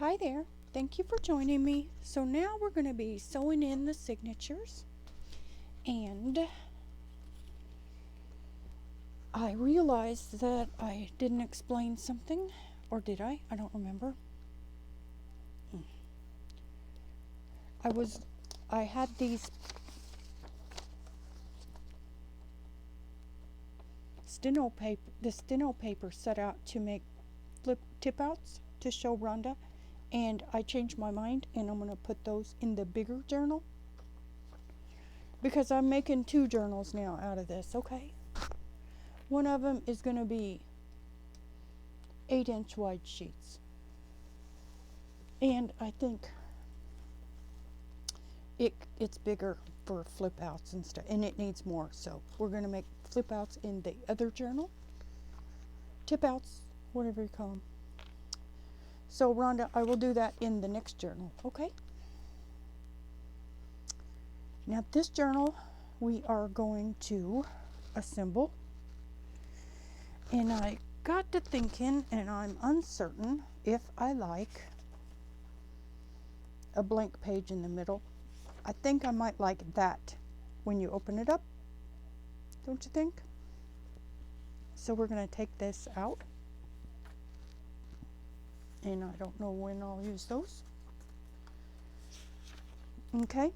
Hi there. Thank you for joining me. So now we're going to be sewing in the signatures. And I realized that I didn't explain something. Or did I? I don't remember. I had these the steno paper set out to make flip tip outs to show Rhonda. And I changed my mind and I'm going to put those in the bigger journal. Because I'm making 2 journals now out of this, okay? One of them is going to be 8-inch wide sheets. And I think it's bigger for flip outs and stuff, and it needs more. So we're going to make flip outs in the other journal. Tip outs, whatever you call them. So Rhonda, I will do that in the next journal, okay? Now this journal we are going to assemble. And I got to thinking, and I'm uncertain if I like a blank page in the middle. I think I might like that when you open it up, don't you think? So we're going to take this out. And I don't know when I'll use those. Okay.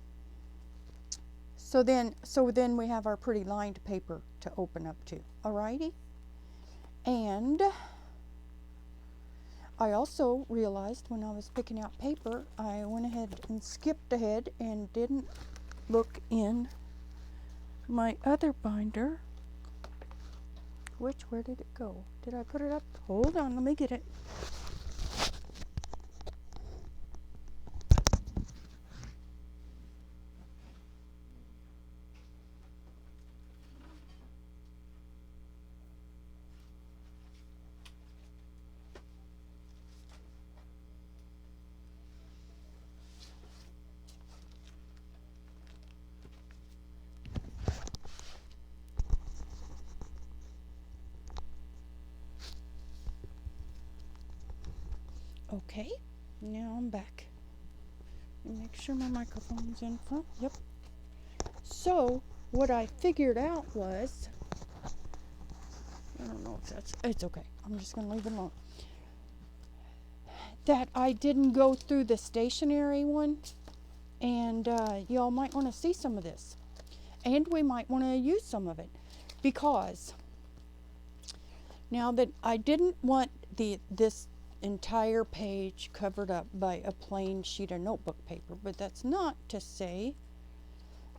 So then we have our pretty lined paper to open up to. Alrighty. And I also realized when I was picking out paper, I went ahead and skipped ahead and didn't look in my other binder. Where did it go? Did I put it up? Hold on, let me get it. Okay, now I'm back. Make sure my microphone's in front. Yep. So, what I figured out was, I don't know if it's okay. I'm just going to leave it alone. That I didn't go through the stationery one, and y'all might want to see some of this. And we might want to use some of it, because now that I didn't want this entire page covered up by a plain sheet of notebook paper, but that's not to say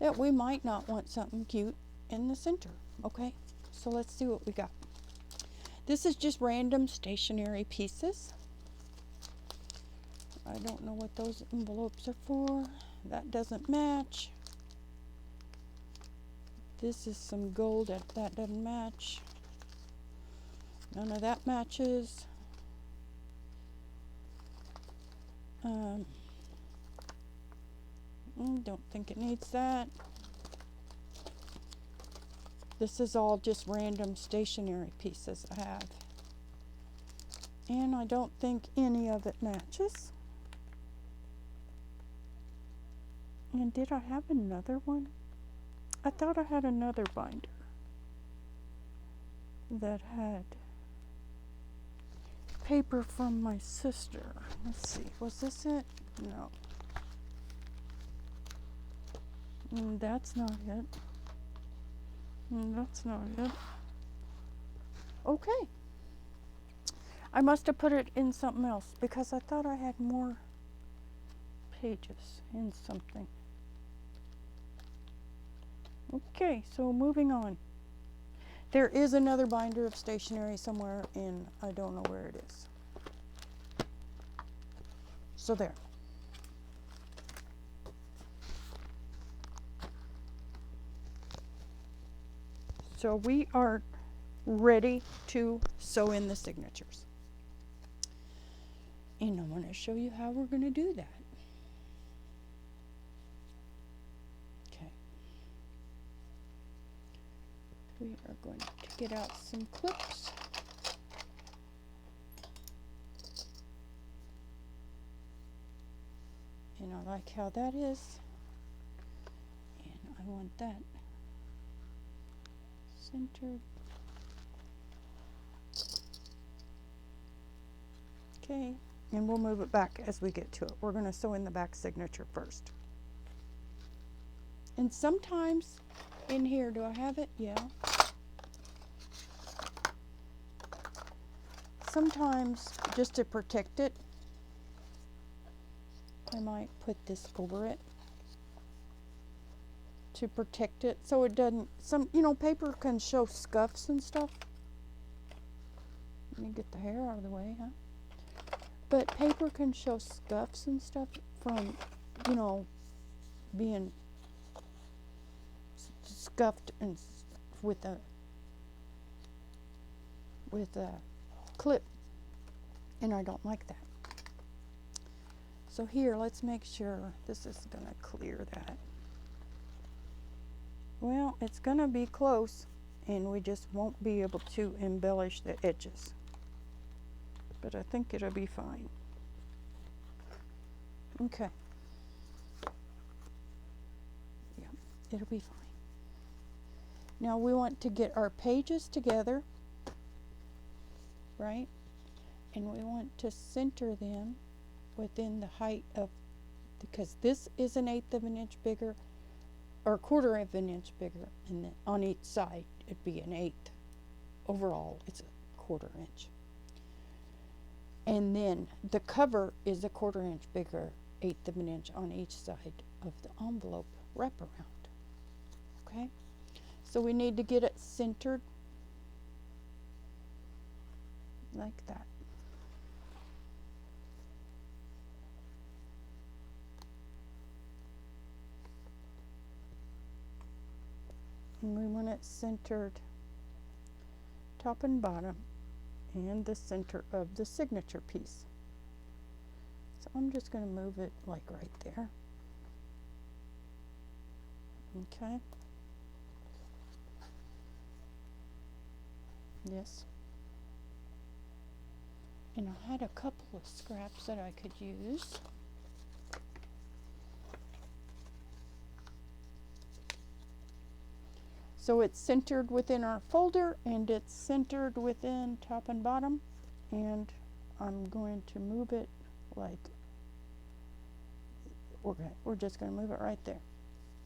that we might not want something cute in the center. Okay, so let's see what we got. This is just random stationery pieces. I don't know what those envelopes are for. That doesn't match. This is some gold that doesn't match. None of that matches. Don't think it needs that. This is all just random stationery pieces I have. And I don't think any of it matches. And did I have another one? I thought I had another binder that had paper from my sister. Let's see, was this it? No. That's not it. That's not it. Okay. I must have put it in something else because I thought I had more pages in something. Okay, so moving on. There is another binder of stationery somewhere, and I don't know where it is. So there. So we are ready to sew in the signatures. And I'm going to show you how we're going to do that. Okay. We are going to get out some clips. And I like how that is. And I want that centered. Okay, and we'll move it back as we get to it. We're going to sew in the back signature first. And sometimes in here, do I have it? Yeah. Sometimes, just to protect it, I might put this over it to protect it so it doesn't, paper can show scuffs and stuff. Let me get the hair out of the way, huh? But paper can show scuffs and stuff from, being scuffed and with a clip, and I don't like that. So here, let's make sure this is going to clear that. Well, it's going to be close, and we just won't be able to embellish the edges. But I think it'll be fine. Okay. Yeah, it'll be fine. Now we want to get our pages together, right? And we want to center them within the height of, because this is 1/8 of an inch bigger, or 1/4 of an inch bigger, and then on each side it'd be 1/8. Overall, it's 1/4 inch. And then the cover is 1/4 inch bigger, 1/8 of an inch on each side of the envelope wraparound. Okay? So we need to get it centered like that. And we want it centered top and bottom and the center of the signature piece. So I'm just going to move it like right there. Okay. Yes. And I had a couple of scraps that I could use. So it's centered within our folder, and it's centered within top and bottom, and I'm going to move it like, we're just going to move it right there,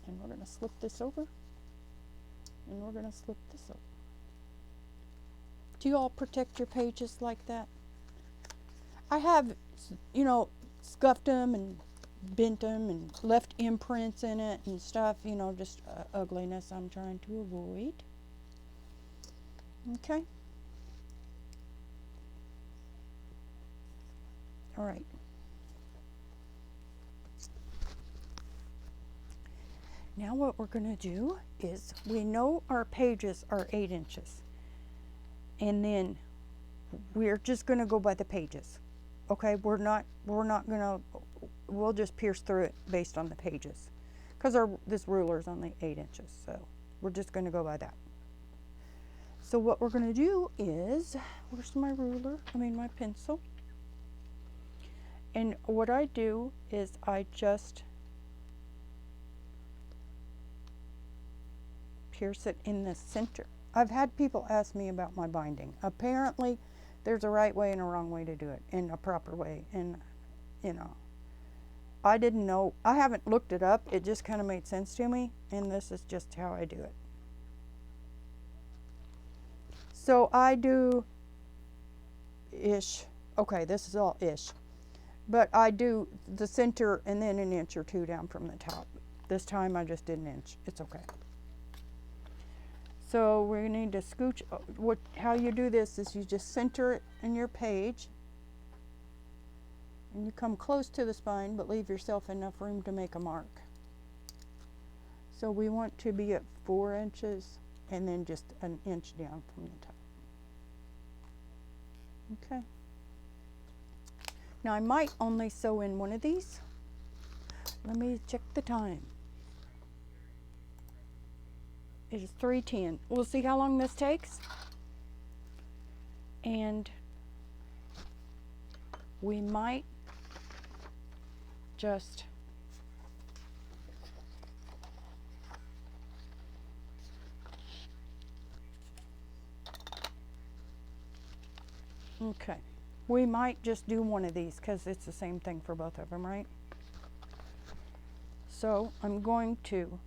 and we're going to slip this over, and we're going to slip this over. Do you all protect your pages like that? I have, scuffed them and bent them and left imprints in it and stuff, just ugliness I'm trying to avoid. Okay. All right. Now what we're going to do is, we know our pages are 8 inches, and then we're just going to go by the pages. Okay, we're not going to, we'll just pierce through it based on the pages, because this ruler is only 8 inches, so we're just going to go by that. So what we're going to do is, where's my ruler? My pencil. And what I do is I just pierce it in the center. I've had people ask me about my binding. Apparently, there's a right way and a wrong way to do it, and a proper way. And, I didn't know. I haven't looked it up. It just kind of made sense to me, and this is just how I do it. So I do ish. Okay, this is all ish. But I do the center and then 1 inch or 2 down from the top. This time I just did 1 inch. It's okay. So we need to scooch. How you do this is you just center it in your page, and you come close to the spine, but leave yourself enough room to make a mark. So we want to be at 4 inches, and then just 1 inch down from the top. Okay. Now I might only sew in one of these. Let me check the time. It is 3:10. We'll see how long this takes. And we might just Okay. We might just do one of these because it's the same thing for both of them, right? So I'm going to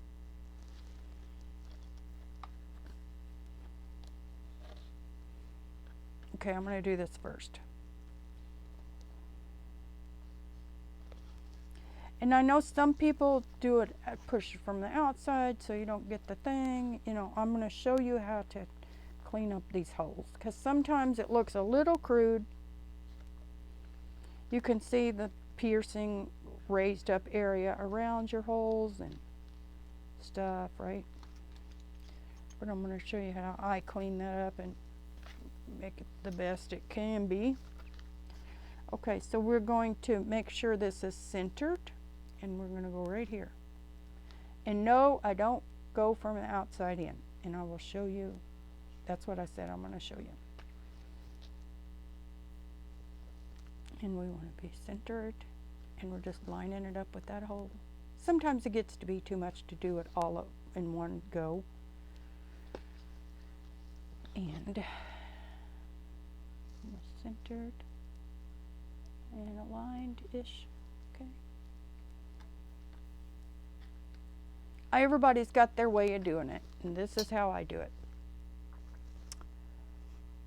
okay, I'm going to do this first. And I know some people do it push it from the outside so you don't get the thing. You know, I'm going to show you how to clean up these holes because sometimes it looks a little crude. You can see the piercing raised up area around your holes and stuff, right? But I'm going to show you how I clean that up and make it the best it can be. Okay, so we're going to make sure this is centered, and we're going to go right here. And no, I don't go from the outside in, and I will show you. That's what I said I'm going to show you. And we want to be centered, and we're just lining it up with that hole. Sometimes it gets to be too much to do it all in one go. And we're centered and aligned-ish. Okay. Everybody's got their way of doing it, and this is how I do it.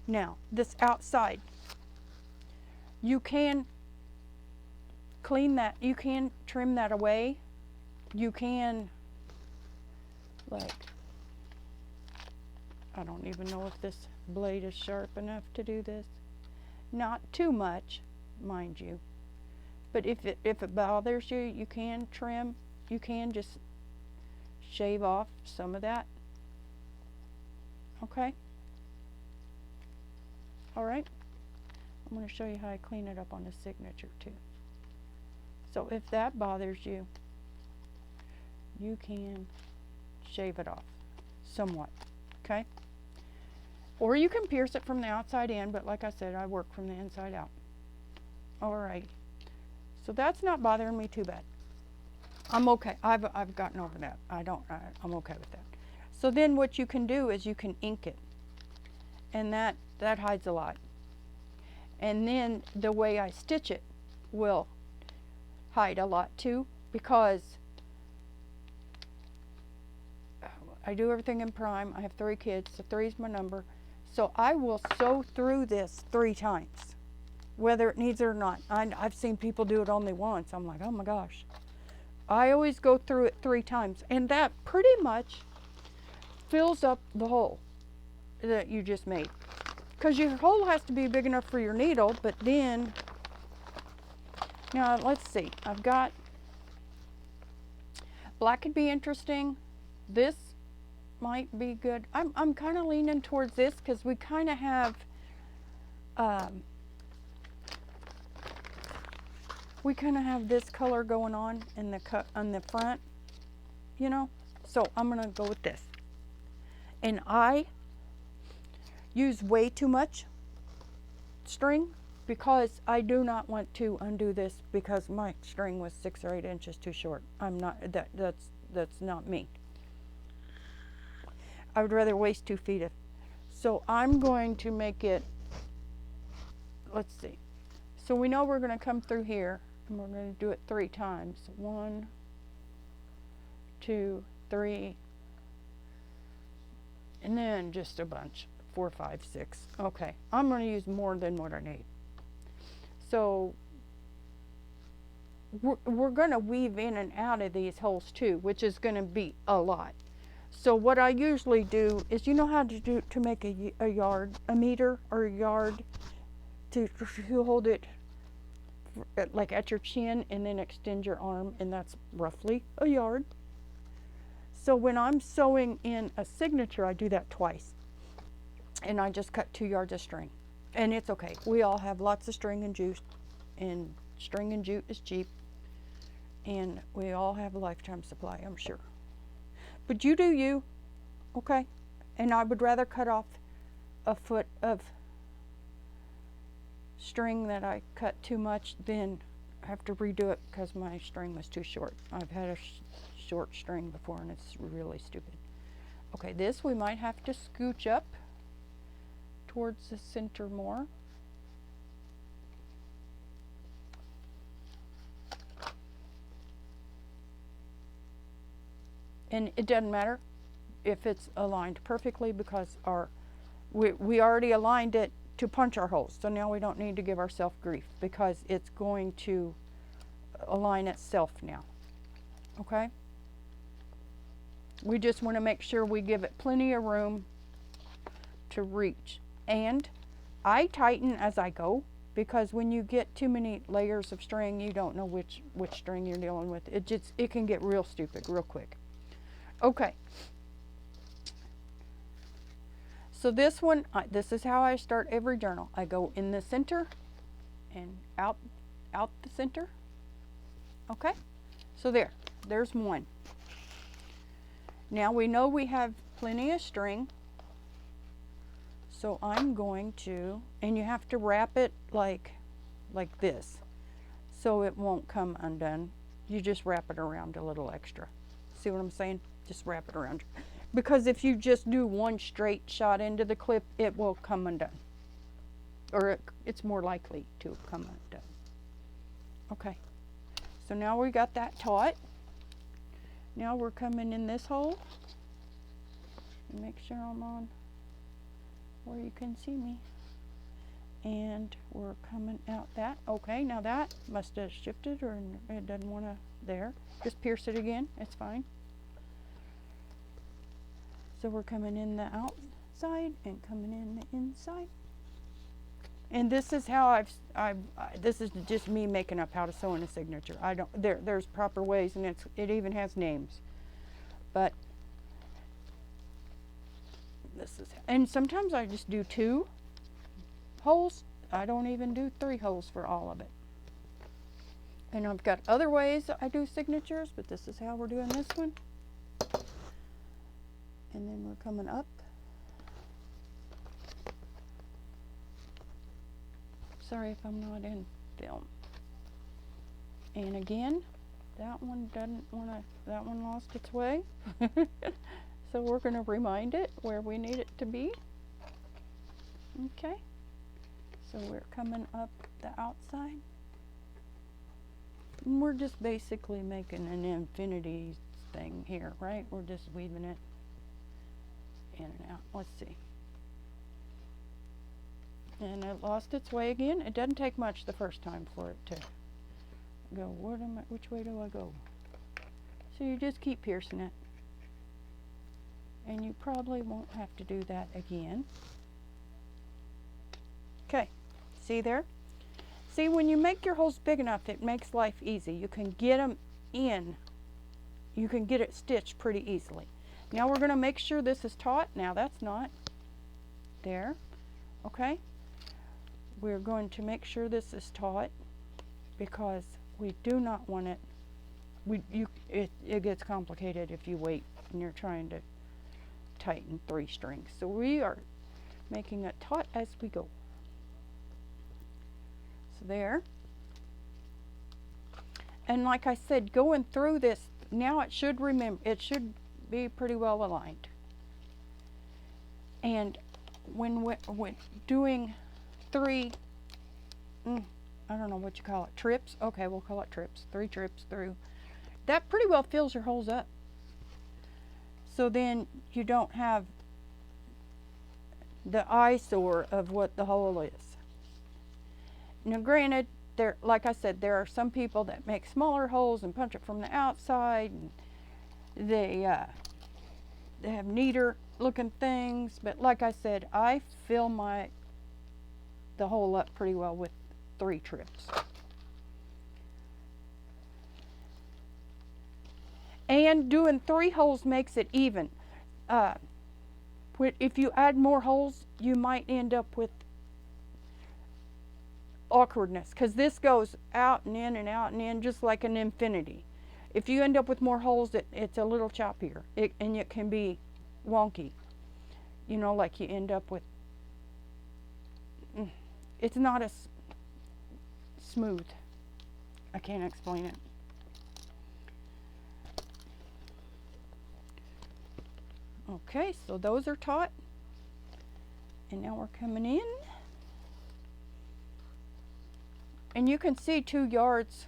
Now, this outside, you can clean that, you can trim that away. You can, like, I don't even know if this blade is sharp enough to do this. Not too much, mind you. But if it bothers you, you can trim. You can just shave off some of that. Okay? All right? I'm going to show you how I clean it up on the signature too. So if that bothers you, you can shave it off somewhat. Okay? Or you can pierce it from the outside in, but like I said, I work from the inside out. All right. So that's not bothering me too bad. I'm okay. I've gotten over that. I'm okay with that. So then what you can do is you can ink it. And that hides a lot. And then the way I stitch it will hide a lot too, because I do everything in prime. I have 3 kids, so 3 is my number. So I will sew through this 3 times, whether it needs it or not. I've seen people do it only once. I'm like, oh my gosh. I always go through it 3 times, and that pretty much fills up the hole that you just made. Because your hole has to be big enough for your needle, but then, now let's see, I've got, black could be interesting. This might be good. I'm kind of leaning towards this because we kind of have, this color going on in the front, you know. So I'm gonna go with this. And I use way too much string because I do not want to undo this because my string was 6 or 8 inches too short. I'm not, that's not me. I would rather waste 2 feet of. So I'm going to make it, let's see. So we know we're going to come through here and we're going to do it 3 times. 1, 2, 3, and then just a bunch. 4, 5, 6. Okay, I'm going to use more than what I need. So we're going to weave in and out of these holes too, which is going to be a lot. So what I usually do is, you know how to make a meter or a yard to hold it like at your chin and then extend your arm, and that's roughly a yard. So when I'm sewing in a signature, I do that twice. And I just cut 2 yards of string. And it's okay. We all have lots of string and jute, and string and jute is cheap. And we all have a lifetime supply, I'm sure. But you do you, okay? And I would rather cut off a foot of string that I cut too much than have to redo it because my string was too short. I've had a short string before and it's really stupid. Okay, this we might have to scooch up towards the center more. And it doesn't matter if it's aligned perfectly because we already aligned it to punch our holes. So now we don't need to give ourselves grief because it's going to align itself now. Okay? We just want to make sure we give it plenty of room to reach. And I tighten as I go because when you get too many layers of string, you don't know which string you're dealing with. It can get real stupid real quick. Okay. So this one, this is how I start every journal. I go in the center and out the center. Okay? So there's one. Now we know we have plenty of string. So I'm going to, and you have to wrap it like this so it won't come undone. You just wrap it around a little extra. See what I'm saying? Just wrap it around. Because if you just do one straight shot into the clip, it will come undone. Or it's more likely to come undone. Okay. So now we got that taut. Now we're coming in this hole. Make sure I'm on where you can see me. And we're coming out that. Okay, now that must have shifted or it doesn't want to there. Just pierce it again, it's fine. So we're coming in the outside and coming in the inside. And this is how this is just me making up how to sew in a signature. There's proper ways, and it even has names. But this is, and sometimes I just do 2 holes. I don't even do 3 holes for all of it. And I've got other ways I do signatures, but this is how we're doing this one. And then we're coming up. Sorry if I'm not in film. And again, that one lost its way. So we're going to remind it where we need it to be. Okay. So we're coming up the outside. And we're just basically making an infinity thing here, right? We're just weaving it in and out. Let's see. And it lost its way again. It doesn't take much the first time for it to go, which way do I go? So you just keep piercing it. And you probably won't have to do that again. Okay, see there? See, when you make your holes big enough, it makes life easy. You can get them in. You can get it stitched pretty easily. Now we're going to make sure this is taut. Now that's not. There. Okay? We're going to make sure this is taut because we do not want it. It gets complicated if you wait and you're trying to tighten 3 strings. So we are making it taut as we go. So there. And like I said, going through this, now it should be pretty well aligned. And when we're doing 3, I don't know what you call it, trips. Okay, we'll call it trips. 3 trips through. That pretty well fills your holes up. So then you don't have the eyesore of what the hole is. Now granted, like I said, there are some people that make smaller holes and punch it from the outside, and they have neater looking things, but like I said, I fill the hole up pretty well with 3 trips. And doing 3 holes makes it even. If you add more holes, you might end up with awkwardness, because this goes out and in and out and in just like an infinity. If you end up with more holes, it's a little choppier, and it can be wonky. You know, like you end up with, it's not as smooth. I can't explain it. Okay, so those are taut. And now we're coming in. And you can see 2 yards.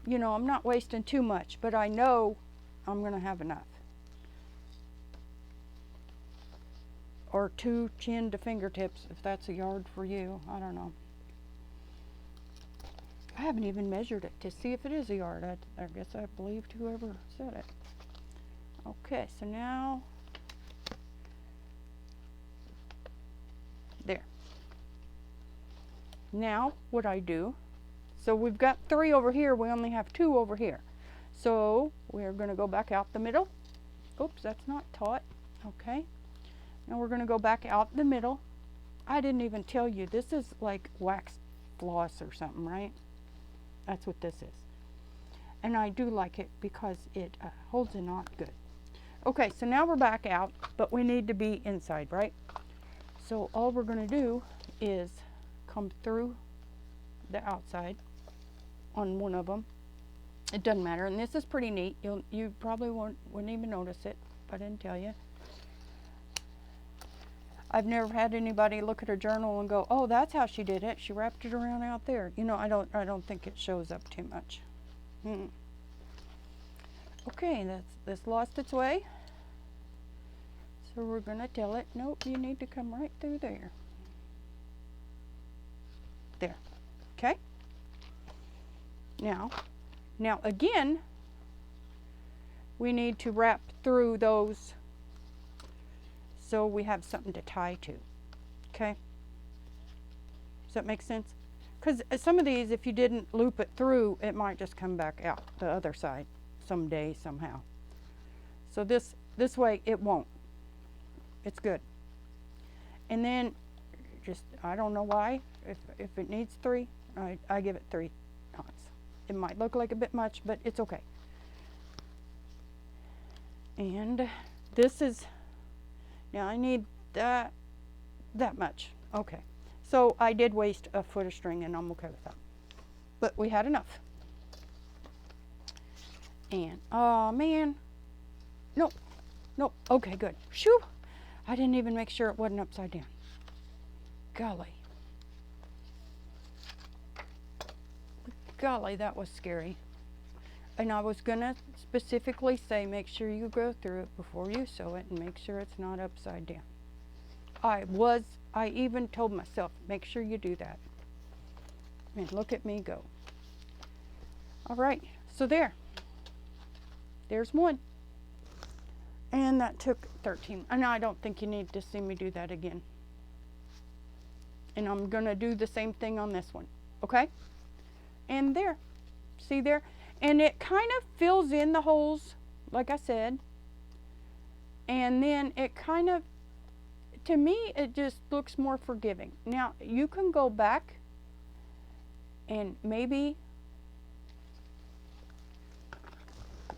You know, I'm not wasting too much, but I know I'm gonna have enough. Or 2 chin to fingertips, if that's a yard for you. I don't know. I haven't even measured it to see if it is a yard. I guess I believed whoever said it. Okay, so now, there. Now, what I do, so we've got 3 over here, we only have 2 over here. So, we're gonna go back out the middle. Oops, that's not taut. Okay. Now we're gonna go back out the middle. I didn't even tell you, this is like wax floss or something, right? That's what this is. And I do like it because it holds a knot good. Okay, so now we're back out, but we need to be inside, right? So all we're gonna do is come through the outside on one of them. It doesn't matter, and this is pretty neat. You probably wouldn't even notice it if I didn't tell you. I've never had anybody look at a journal and go, "Oh, that's how she did it. She wrapped it around out there." You know, I don't think it shows up too much. Okay, that's lost its way. So we're gonna tell it, nope, you need to come right through there. There. Okay? Now again, we need to wrap through those so we have something to tie to. Okay? Does that make sense? Because some of these, if you didn't loop it through, it might just come back out the other side someday, somehow. So this way, it won't. It's good. And then, just, I don't know why, if it needs 3, I give it 3 knots. It might look like a bit much, but it's okay. And this is, now I need that much. Okay. So I did waste a foot of string, and I'm okay with that. But we had enough. And, oh man, nope, okay, good. Shoo, I didn't even make sure it wasn't upside down. Golly, that was scary. And I was gonna specifically say, make sure you go through it before you sew it and make sure it's not upside down. I even told myself, make sure you do that. And look at me go. All right, so there's one. And that took 13. And I don't think you need to see me do that again. And I'm gonna do the same thing on this one, okay? And there, see there? And it kind of fills in the holes, like I said. And then it kind of, to me, it just looks more forgiving. Now, you can go back and maybe,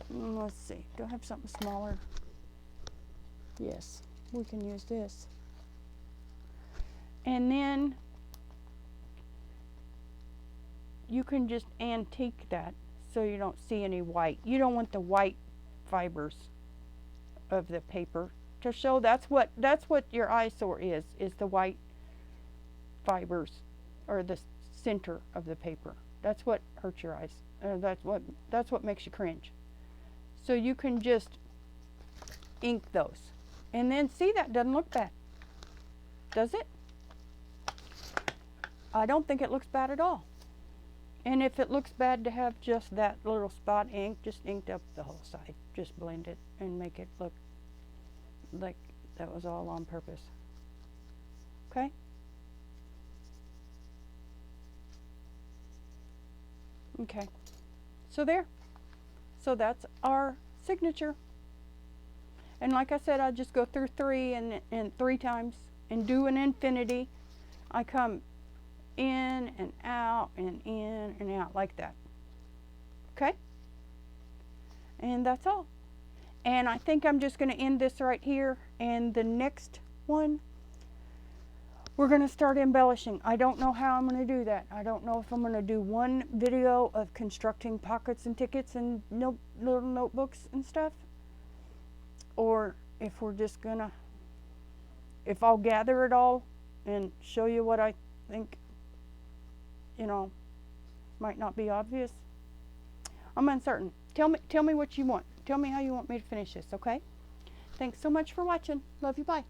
let's see, do I have something smaller? Yes, we can use this. And then you can just antique that so you don't see any white. You don't want the white fibers of the paper to show. That's what your eyesore is the white fibers or the center of the paper. That's what hurts your eyes. That's what makes you cringe. So you can just ink those. And then see, that doesn't look bad. Does it? I don't think it looks bad at all. And if it looks bad to have just that little spot ink, just inked up the whole side. Just blend it and make it look like that was all on purpose. Okay? Okay. So there. So that's our signature. And like I said, I just go through 3 and 3 times and do an infinity. I come in and out and in and out like that. Okay? And that's all. And I think I'm just going to end this right here. And the next one, we're going to start embellishing. I don't know how I'm going to do that. I don't know if I'm going to do one video of constructing pockets and tickets and little notebooks and stuff. Or if we're just going to, if I'll gather it all and show you what I think, you know, might not be obvious. I'm uncertain. Tell me what you want. Tell me how you want me to finish this, okay? Thanks so much for watching. Love you, bye.